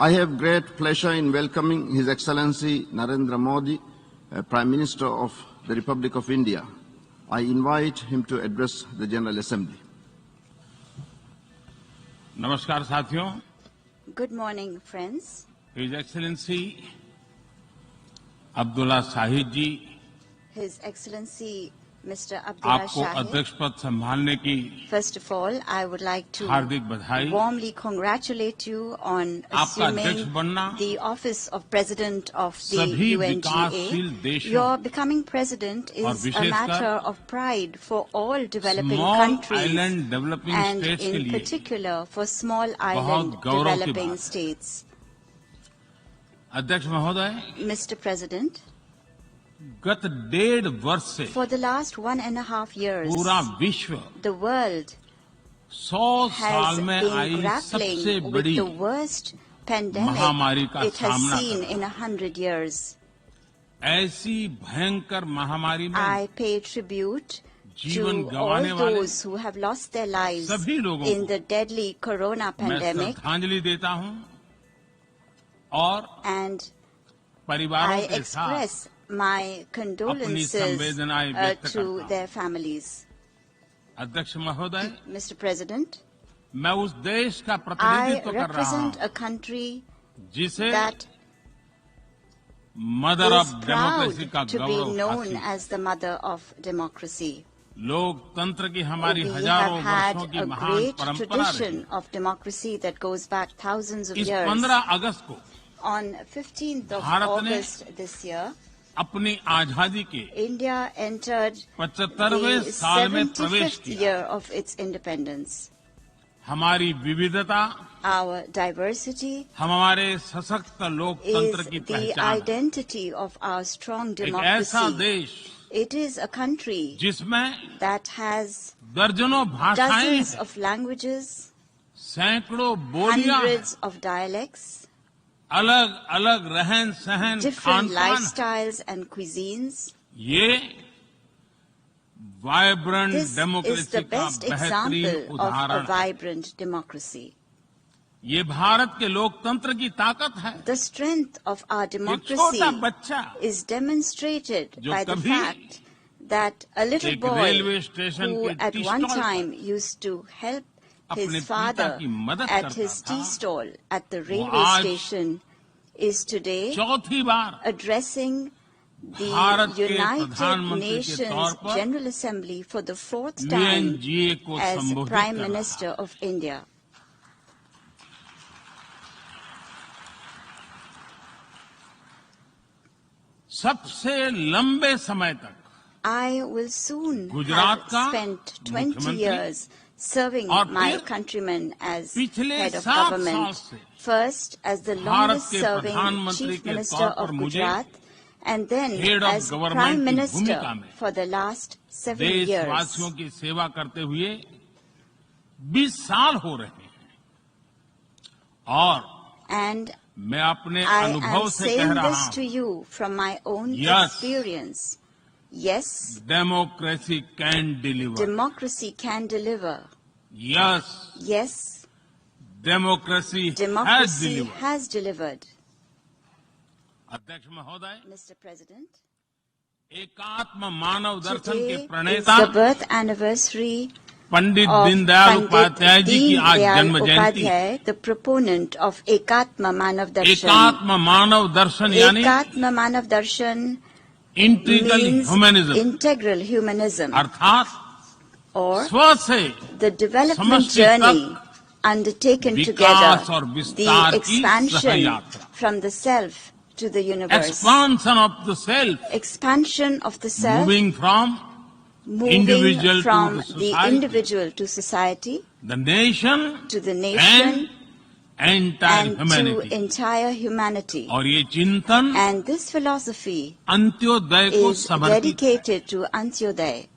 I have great pleasure in welcoming His Excellency Narendra Modi, Prime Minister of the Republic of India. I invite him to address the General Assembly. नमस्कार साथियों. Good morning, friends. His Excellency Abdulla Shahid जी, His Excellency Mr. Abdullah आपको Shahid. अध्यक्ष पद संभालने की First of all, I would like to हार्दिक बधाई. warmly congratulate you on आपका अध्यक्ष assuming बनना the office of President of the सभी विकासशील UNGA. देशों Your becoming President और is a विशेषकर matter of pride for all developing small countries island developing and states के in लिए particular for small island गौरव की developing बात है. states. अध्यक्ष महोदय, Mr. President, गत 1.5 वर्ष से for the last 1.5 years, पूरा विश्व the world 100 has साल में been आई grappling सबसे with बड़ी the worst pandemic महामारी का it has सामना seen कर in 100 years. ऐसी भयंकर महामारी में I pay tribute जीवन to गंवाने all वाले those who have lost their lives सभी लोगों in को the deadly corona मैं pandemic, श्रद्धांजलि देता हूं और and परिवारों I के साथ express my condolences संवेदनाएं व्यक्त to करता their families. अध्यक्ष महोदय, Mr. President, मैं उस देश का I प्रतिनिधित्व कर रहा represent हूं a country जिसे that mother is of democracy का proud to be Gaurav known हासिल. as the mother of democracy. लोकतंत्र की हमारी We have हजारों had वर्षों की a महान great परंपरा रही. tradition of democracy that goes back thousands of इस years. 15 अगस्त को On 15th of भारत ने August this year, अपनी आजादी के India entered 75वें the साल में प्रवेश 75th किया. year of its independence. हमारी विविधता Our diversity हमारे सशक्त लोकतंत्र is की the पहचान है. identity of our strong एक ऐसा democracy. देश It is a country जिसमें that has दर्जनों भाषाएं dozens हैं, of languages, सैकड़ों बोलियां हैं, hundreds of dialects, अलग अलग रहन सहन different खान पान. lifestyles and cuisines. ये vibrant This is democracy the का best बेहतरीन example of a उदाहरण है. vibrant democracy. ये भारत के लोकतंत्र की ताकत है. The strength of our एक democracy छोटा बच्चा is demonstrated जो by the कभी fact that a little एक रेलवे boy स्टेशन who के at टी one स्टॉल पर time used to help अपने his पिता father की मदद at करता his tea था, stall at the railway आज station is today चौथी बार addressing भारत the के United प्रधानमंत्री के Nations तौर पर General Assembly for the fourth time UNGA को as संबोधित Prime कर रहा Minister है. of India. सबसे लंबे समय तक I will soon Gujarat have का spent 20 मुख्यमंत्री years serving और my फिर countrymen as पिछले head of 7 साल government. से First as the Bharat longest के serving प्रधानमंत्री Chief के Minister तौर पर of मुझे Gujarat and then Head of as Government Prime की Minister भूमिका में for the last 7 years. देशवासियों की सेवा करते हुए 20 साल हो रहे हैं और And मैं अपने I अनुभव am से कह saying रहा this to हूं, you from my own Yes. experience. Yes, democracy can deliver. democracy can deliver. Yes, Yes, democracy has democracy deliver. has delivered. अध्यक्ष महोदय, Mr. President, एकात्म मानव दर्शन today के is प्रणेता the birth anniversary Pandit of Deendayal Pandit Upadhyay ji की आज Deen जन्म Dayal जयंती है. Upadhyay, the proponent of Ekatma Manav Darshan. एकात्म मानव दर्शन यानी Ekatma Manav Darshan integral means humanism, integral humanism, अर्थात or स्व से the development समष्टि journey तक undertaken विकास together, और the विस्तार की expansion सहयात्रा. from the self to the universe, expansion of the self, expansion of the self, moving from moving individual to from the the society, individual to society, the nation to the nation, and entire and to humanity. entire humanity. और ये चिंतन And this philosophy Antyodaya को is समर्पित है. dedicated to Antyodaya.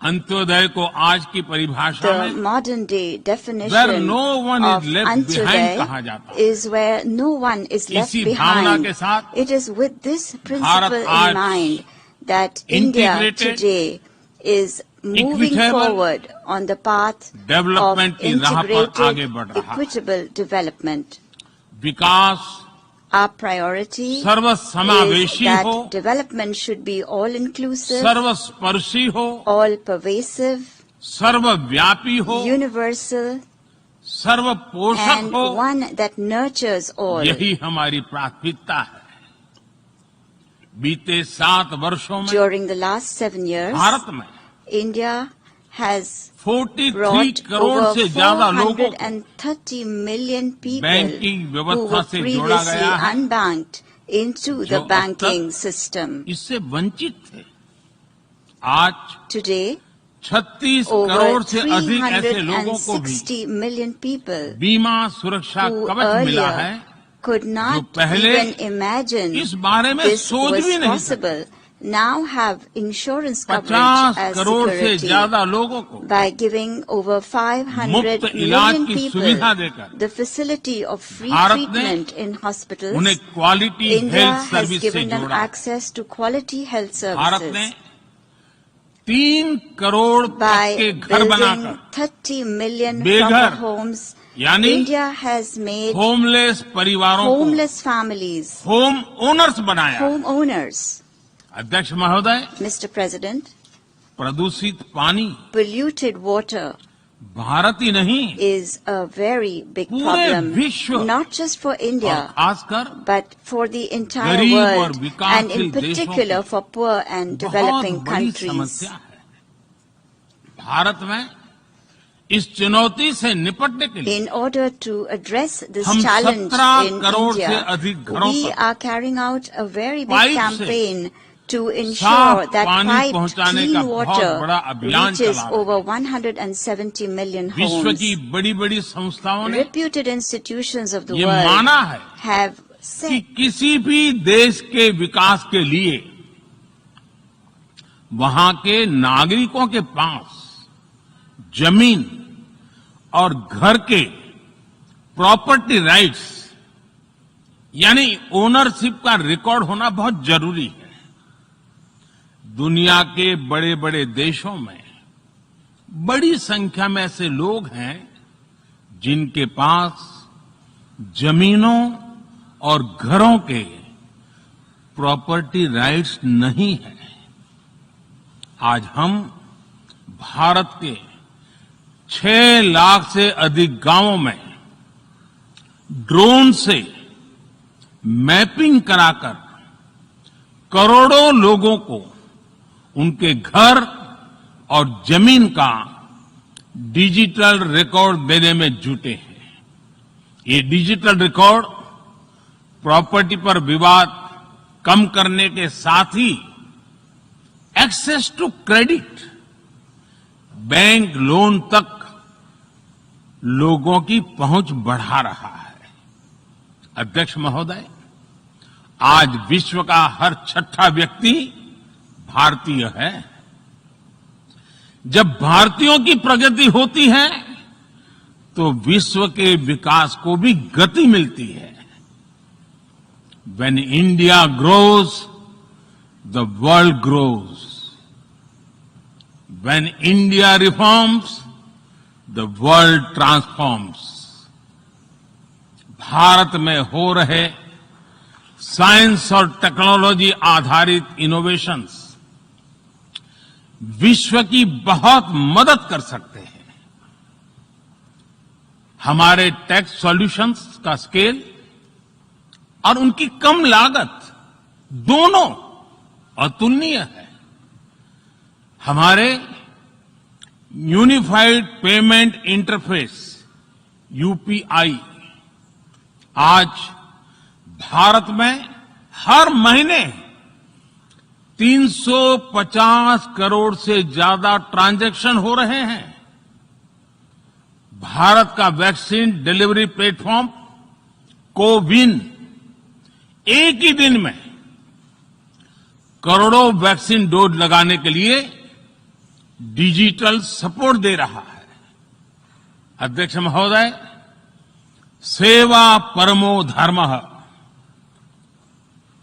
Antyodaya को आज की परिभाषा The में modern day where definition no one of is left behind कहा Antyodaya जाता है. is where no one is left इसी भावना behind. के साथ It is with this principle आज in mind that India integrated, today is moving equitable forward on the path of development की राह पर आगे बढ़ integrated, रहा है. equitable development. Vikas Our priority is सर्वसमावेशी हो, that development should be all-inclusive, सर्वस्पर्शी हो, all-pervasive, सर्वव्यापी हो, universal, सर्वपोषक and हो। one that nurtures all. यही हमारी प्राथमिकता है। बीते 7 वर्षों में During the last 7 years, Bharat में India has 43 brought crore over से ज्यादा लोगों को 430 million people बैंकिंग who व्यवस्था were से जोड़ा previously गया है, unbanked into जो the अब banking तक system. इससे वंचित थे। आज Today, 36 over करोड़ से अधिक ऐसे लोगों को भी 360 million people बीमा सुरक्षा who कवच मिला है, earlier could not पहले even imagine इस बारे में this सोच was भी नहीं possible, now have insurance 50 coverage as crore से security. ज्यादा लोगों को By giving over 500 मुफ्त इलाज million की people सुविधा देकर the facility of free Bharat ने treatment in hospitals, उन्हें quality India health has service से given them जोड़ा। access to quality health Bharat ने services. 3 करोड़ तक By के घर building बनाकर 30 million बेघर, proper homes, यानी India has made होमलेस परिवारों को homeless families होम ओनर्स बनाया। homeowners. अध्यक्ष महोदय, Mr. President, प्रदूषित पानी polluted water भारत ही नहीं is a very big पूरे problem, विश्व not just for और India, खासकर but for the entire गरीब और world, and विकासशील in देशों particular की for poor and बहुत developing बड़ी countries. समस्या है। भारत में इस चुनौती से निपटने के लिए In order to address this हम challenge 17 in करोड़ से India, अधिक घरों we तक are carrying out a very big pipe से campaign to ensure साफ that पानी piped पहुंचाने का clean बहुत water बड़ा अभियान reaches चला रहे हैं। over 170 million विश्व homes. की बड़ी-बड़ी संस्थाओं ने Reputed institutions of the ये world माना है have कि said किसी भी देश के विकास के लिए वहां के नागरिकों के पास जमीन और घर के प्रॉपर्टी राइट्स यानी ओनरशिप का रिकॉर्ड होना बहुत जरूरी है। दुनिया के बड़े बड़े देशों में बड़ी संख्या में ऐसे लोग हैं जिनके पास जमीनों और घरों के प्रॉपर्टी राइट्स नहीं है। आज हम भारत के 6 लाख से अधिक गांवों में ड्रोन से मैपिंग कराकर करोड़ों लोगों को उनके घर और जमीन का डिजिटल रिकॉर्ड देने में जुटे हैं। ये डिजिटल रिकॉर्ड प्रॉपर्टी पर विवाद कम करने के साथ ही access to credit, bank loan तक लोगों की पहुंच बढ़ा रहा है। अध्यक्ष महोदय, आज विश्व का हर 6ठा व्यक्ति भारतीय है। जब भारतीयों की प्रगति होती है तो विश्व के विकास को भी गति मिलती है। When India grows, the world grows. When India reforms, the world transforms. Bharat में हो रहे साइंस और टेक्नोलॉजी आधारित इनोवेशंस विश्व की बहुत मदद कर सकते हैं। हमारे टेक सॉल्यूशंस का स्केल और उनकी कम लागत दोनों अतुलनीय है। हमारे यूनिफाइड पेमेंट इंटरफेस यूपीआई आज भारत में हर महीने 350 करोड़ से ज्यादा ट्रांजैक्शन हो रहे हैं। भारत का वैक्सीन डिलीवरी प्लेटफॉर्म कोविन एक ही दिन में करोड़ों वैक्सीन डोज लगाने के लिए डिजिटल सपोर्ट दे रहा है। अध्यक्ष महोदय, सेवा परमो धर्मः,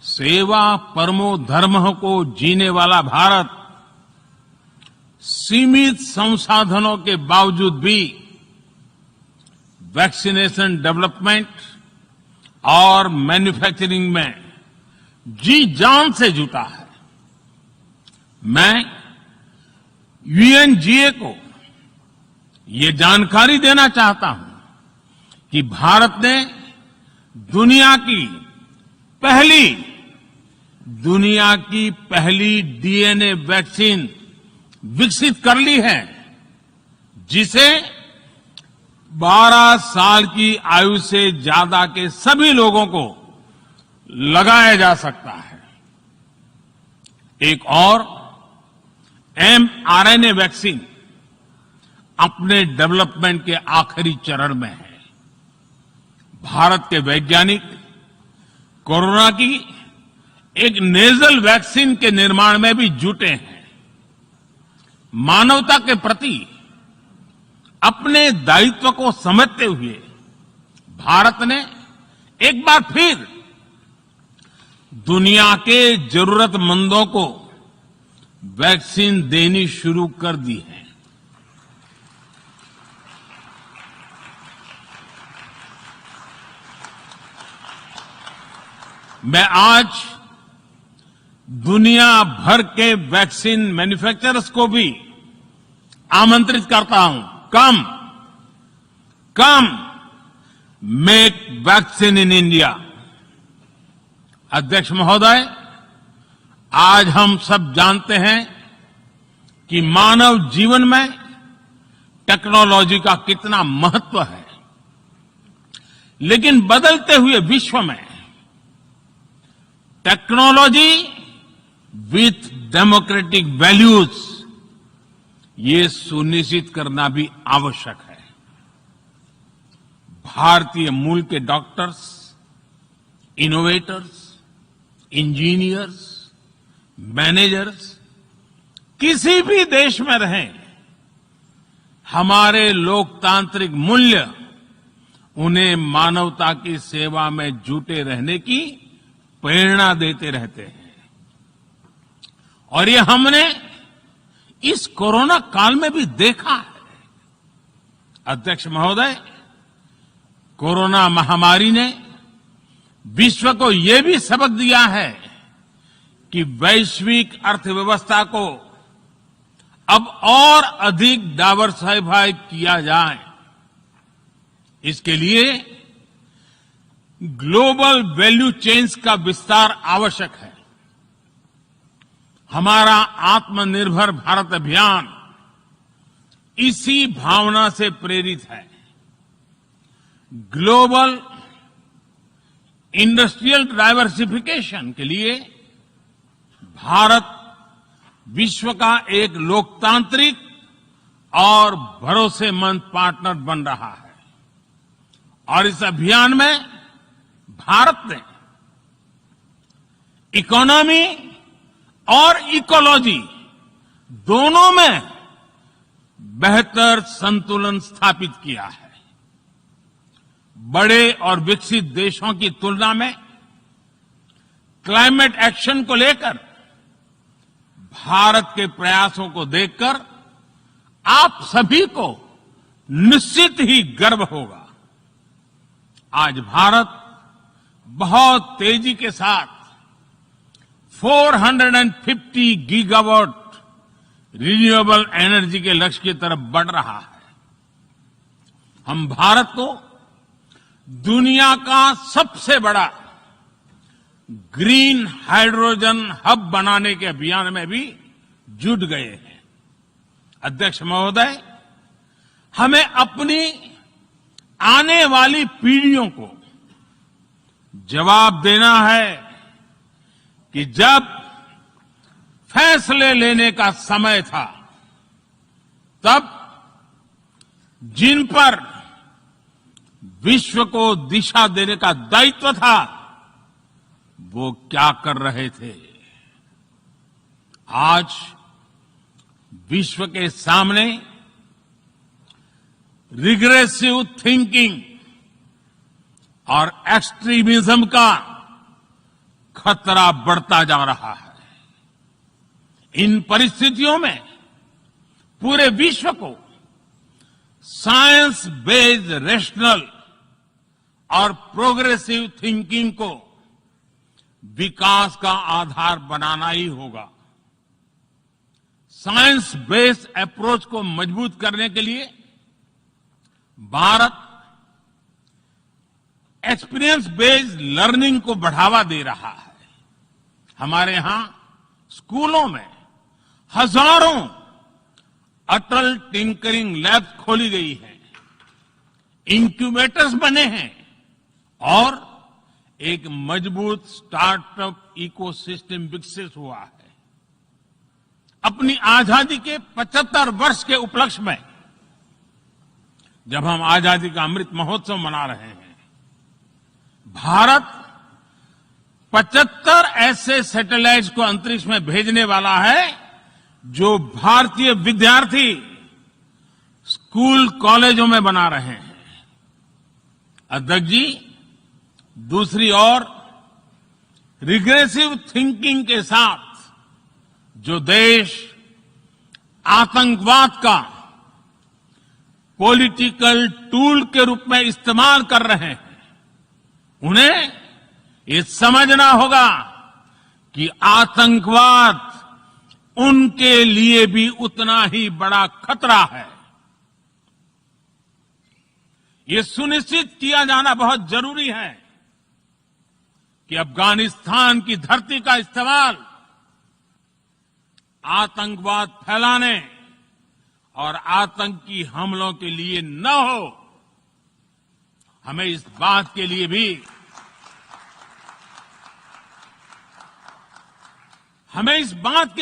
सेवा परमो धर्मः को जीने वाला भारत सीमित संसाधनों के बावजूद भी वैक्सीनेशन डेवलपमेंट और मैन्युफैक्चरिंग में जी जान से जुटा है। मैं यूएनजीए को ये जानकारी देना चाहता हूं कि भारत ने दुनिया की पहली डीएनए वैक्सीन विकसित कर ली है, जिसे 12 साल की आयु से ज्यादा के सभी लोगों को लगाया जा सकता है। एक और mRNA वैक्सीन अपने डेवलपमेंट के आखिरी चरण में है। भारत के वैज्ञानिक कोरोना की एक नेजल वैक्सीन के निर्माण में भी जुटे हैं। मानवता के प्रति अपने दायित्व को समझते हुए भारत ने एक बार फिर दुनिया के जरूरतमंदों को वैक्सीन देनी शुरू कर दी है। मैं आज दुनिया भर के वैक्सीन मैन्युफैक्चरर्स को भी आमंत्रित करता हूं, कम मेक वैक्सीन इन इंडिया। अध्यक्ष महोदय, आज हम सब जानते हैं कि मानव जीवन में टेक्नोलॉजी का कितना महत्व है, लेकिन बदलते हुए विश्व में टेक्नोलॉजी विथ डेमोक्रेटिक वैल्यूज, ये सुनिश्चित करना भी आवश्यक है। भारतीय मूल के डॉक्टर्स, इनोवेटर्स, इंजीनियर्स, मैनेजर्स किसी भी देश में रहें, हमारे लोकतांत्रिक मूल्य उन्हें मानवता की सेवा में जुटे रहने की प्रेरणा देते रहते हैं। और ये हमने इस कोरोना काल में भी देखा है। अध्यक्ष महोदय, कोरोना महामारी ने विश्व को ये भी सबक दिया है कि वैश्विक अर्थव्यवस्था को अब और अधिक डाइवर्सिफाई किया जाए। इसके लिए ग्लोबल वैल्यू चेन्स का विस्तार आवश्यक है। हमारा आत्मनिर्भर भारत अभियान इसी भावना से प्रेरित है। ग्लोबल इंडस्ट्रियल डाइवर्सिफिकेशन के लिए भारत विश्व का एक लोकतांत्रिक और भरोसेमंद पार्टनर बन रहा है। और इस अभियान में भारत ने इकोनॉमी और इकोलॉजी दोनों में बेहतर संतुलन स्थापित किया है। बड़े और विकसित देशों की तुलना में क्लाइमेट एक्शन को लेकर भारत के प्रयासों को देखकर आप सभी को निश्चित ही गर्व होगा। आज भारत बहुत तेजी के साथ 450 गीगावाट रिन्यूएबल एनर्जी के लक्ष्य की तरफ बढ़ रहा है। हम भारत को दुनिया का सबसे बड़ा ग्रीन हाइड्रोजन हब बनाने के अभियान में भी जुट गए हैं। अध्यक्ष महोदय, हमें अपनी आने वाली पीढ़ियों को जवाब देना है कि जब फैसले लेने का समय था, तब जिन पर विश्व को दिशा देने का दायित्व था, वो क्या कर रहे थे। आज विश्व के सामने रिग्रेसिव थिंकिंग और एक्सट्रीमिज्म का खतरा बढ़ता जा रहा है। इन परिस्थितियों में पूरे विश्व को साइंस बेस्ड, रेशनल और प्रोग्रेसिव थिंकिंग को विकास का आधार बनाना ही होगा। साइंस बेस्ड अप्रोच को मजबूत करने के लिए भारत एक्सपीरियंस बेस्ड लर्निंग को बढ़ावा दे रहा है। हमारे यहां स्कूलों में हजारों अटल टिंकरिंग लैब्स खोली गई हैं, इंक्यूबेटर्स बने हैं और एक मजबूत स्टार्टअप इकोसिस्टम विकसित हुआ है। अपनी आजादी के 75 वर्ष के उपलक्ष्य में जब हम आजादी का अमृत महोत्सव मना रहे हैं, भारत 75 ऐसे सैटेलाइट्स को अंतरिक्ष में भेजने वाला है जो भारतीय विद्यार्थी स्कूल कॉलेजों में बना रहे हैं। अध्यक्ष जी, दूसरी ओर रिग्रेसिव थिंकिंग के साथ जो देश आतंकवाद का पॉलिटिकल टूल के रूप में इस्तेमाल कर रहे हैं, उन्हें ये समझना होगा कि आतंकवाद उनके लिए भी उतना ही बड़ा खतरा है। ये सुनिश्चित किया जाना बहुत जरूरी है कि अफगानिस्तान की धरती का इस्तेमाल आतंकवाद फैलाने और आतंकी हमलों के लिए न हो। हमें इस बात के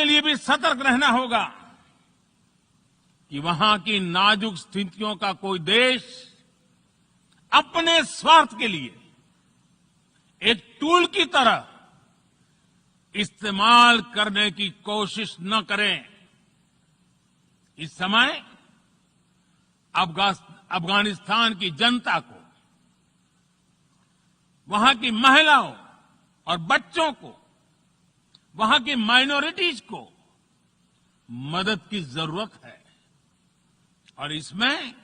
लिए भी सतर्क रहना होगा कि वहां की नाजुक स्थितियों का कोई देश अपने स्वार्थ के लिए एक टूल की तरह इस्तेमाल करने की कोशिश न करें। इस समय अफगानिस्तान की जनता को, वहां की महिलाओं और बच्चों को, वहां की माइनॉरिटीज को मदद की जरूरत है और इसमें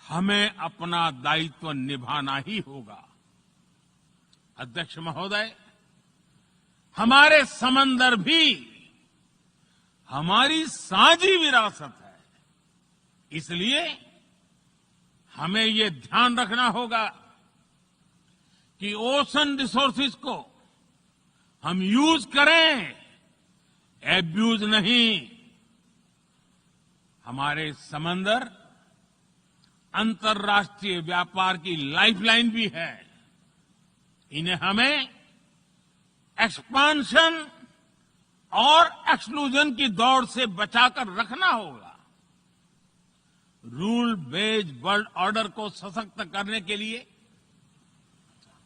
हमें अपना दायित्व निभाना ही होगा। अध्यक्ष महोदय, हमारे समंदर भी हमारी साझी विरासत है, इसलिए हमें ये ध्यान रखना होगा कि ओशन रिसोर्सेज को हम यूज करें, एब्यूज नहीं। हमारे समंदर अंतर्राष्ट्रीय व्यापार की लाइफलाइन भी है। इन्हें हमें एक्सपांशन और एक्सक्लूजन की दौड़ से बचाकर रखना होगा। रूल बेस्ड वर्ल्ड ऑर्डर को सशक्त करने के लिए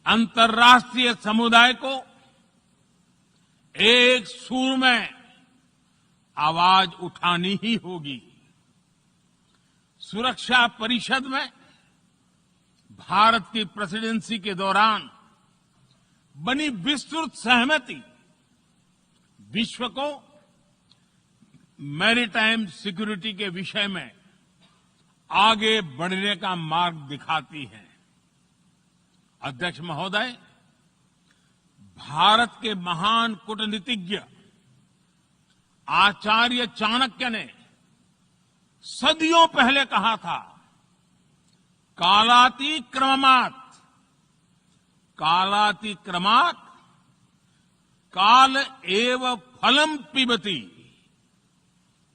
अंतर्राष्ट्रीय समुदाय को एक सुर में आवाज उठानी ही होगी। सुरक्षा परिषद में भारत की प्रेसिडेंसी के दौरान बनी विस्तृत सहमति विश्व को मैरीटाइम सिक्योरिटी के विषय में आगे बढ़ने का मार्ग दिखाती है। अध्यक्ष महोदय, भारत के महान कूटनीतिज्ञ आचार्य चाणक्य ने सदियों पहले कहा था, कालातिक्रमात् काल एव फलम पिबति।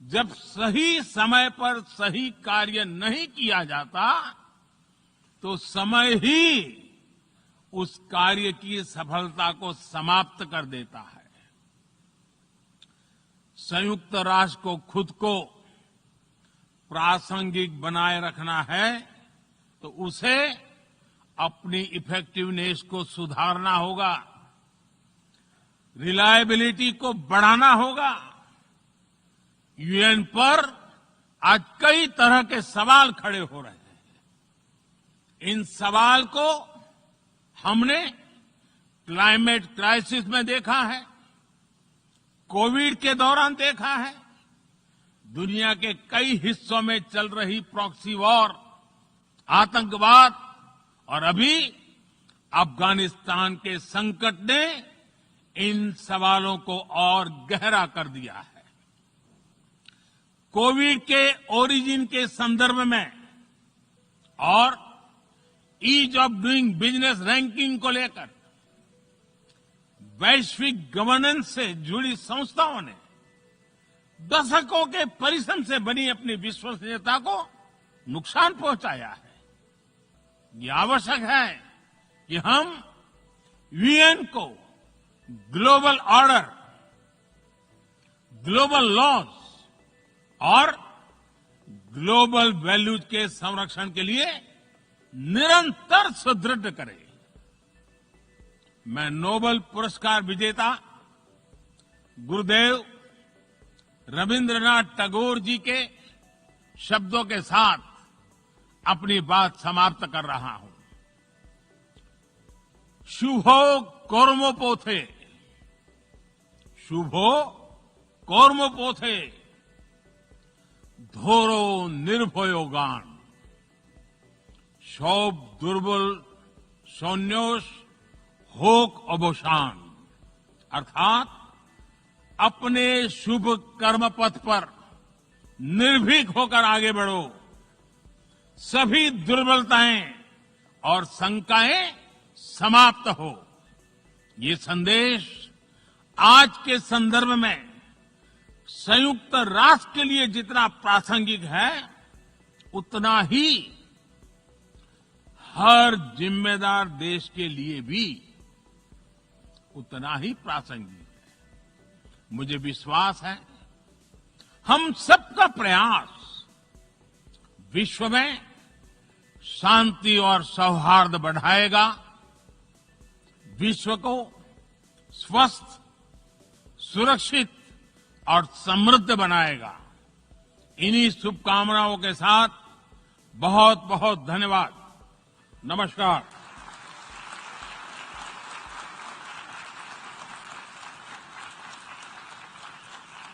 जब सही समय पर सही कार्य नहीं किया जाता तो समय ही उस कार्य की सफलता को समाप्त कर देता है। संयुक्त राष्ट्र को खुद को प्रासंगिक बनाए रखना है तो उसे अपनी इफेक्टिवनेस को सुधारना होगा, रिलायबिलिटी को बढ़ाना होगा। यूएन पर आज कई तरह के सवाल खड़े हो रहे हैं। इन सवाल को हमने क्लाइमेट क्राइसिस में देखा है, कोविड के दौरान देखा है, दुनिया के कई हिस्सों में चल रही प्रॉक्सी वॉर, आतंकवाद और अभी अफगानिस्तान के संकट ने इन सवालों को और गहरा कर दिया है। कोविड के ओरिजिन के संदर्भ में और ease of doing business ranking को लेकर वैश्विक गवर्नेंस से जुड़ी संस्थाओं ने दशकों के परिश्रम से बनी अपनी विश्वसनीयता को नुकसान पहुंचाया है। ये आवश्यक है कि हम यूएन को ग्लोबल ऑर्डर, ग्लोबल लॉज और ग्लोबल वैल्यूज के संरक्षण के लिए निरंतर सुदृढ़ करें। मैं नोबेल पुरस्कार विजेता गुरुदेव रविंद्रनाथ टैगोर जी के शब्दों के साथ अपनी बात समाप्त कर रहा हूं। शुभो कर्मोपोथे, शुभो कर्मोपोथे, धोरो निर्भयो गान, सौब दुर्बल सौन्योष होक अवसान। अर्थात अपने शुभ कर्म पथ पर निर्भीक होकर आगे बढ़ो, सभी दुर्बलताएं और शंकाएं समाप्त हो। ये संदेश आज के संदर्भ में संयुक्त राष्ट्र के लिए जितना प्रासंगिक है, उतना ही हर जिम्मेदार देश के लिए भी उतना ही प्रासंगिक है। मुझे विश्वास है हम सबका प्रयास विश्व में शांति और सौहार्द बढ़ाएगा, विश्व को स्वस्थ, सुरक्षित और समृद्ध बनाएगा। इन्हीं शुभकामनाओं के साथ बहुत बहुत धन्यवाद। नमस्कार।